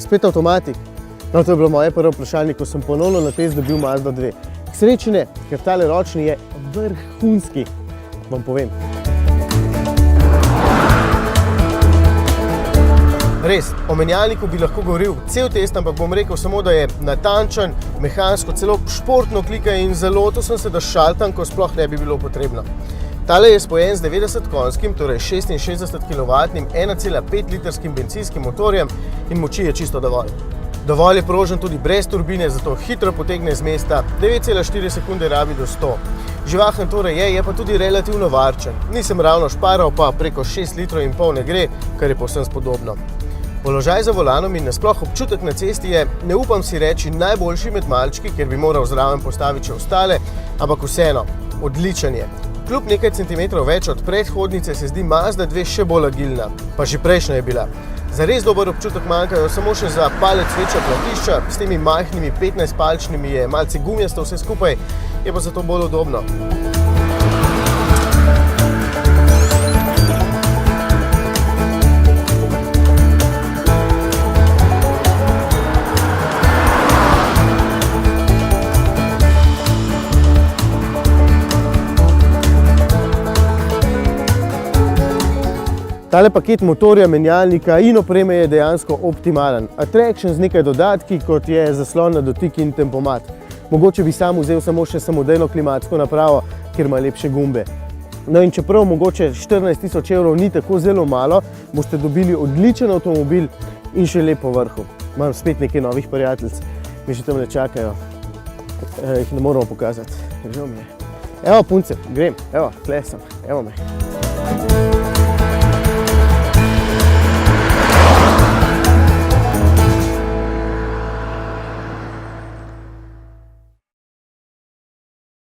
spet avtomatik. No, to je bilo moje prvo vprašanje, ko sem ponovno na test dobil Mazda 2. K sreči ne, ker tale ročni je vrhunski, vam povem. Res, o menjalniku bi lahko govoril cel test, ampak bom rekel samo, da je natančen, mehansko, celo športno klika in zalotil sem se, da šaltam, ko sploh ne bi bilo potrebno. Tale je spojen z 90 konjskim, torej 66 kW, 1,5 litrskim benzinskim motorjem in moči je čisto dovolj. Dovolj je prožen tudi brez turbine, zato hitro potegne z mesta, 9,4 sekunde rabi do 100. Živahen torej je pa tudi relativno varčen. Nisem ravno šparal, pa preko 6,5 litrov ne gre, kar je povsem spodobno. Položaj za volanom in nasploh občutek na cesti je, ne upam si reči, najboljši med malčki, ker bi moral zraven postaviti še ostale, ampak vseeno, odličen je. Kljub nekaj centimetrov več od predhodnice se zdi Mazda 2 še bolj agilna, pa že prejšnja je bila. Za res dober občutek manjkajo samo še za palec večja platišča, s temi majhnimi 15-palčnimi je malce gumijasto vse skupaj, je pa zato bolj udobno. Tale paket motorja, menjalnika in opreme je dejansko optimalen. Attraction z nekaj dodatki, kot je zaslon na dotik in tempomat. Mogoče bi sam vzel samo še samodejno klimatsko napravo, ker ima lepše gumbe. No in čeprav mogoče 14 000 € ni tako zelo malo, boste dobili odličen avtomobil in še lep po vrhu. Imam spet nekaj novih prijateljc, mi že tam ne čakajo. Jih ne moramo pokazati, žal mi je. Evo punce, grem, evo, tle sem, evo me.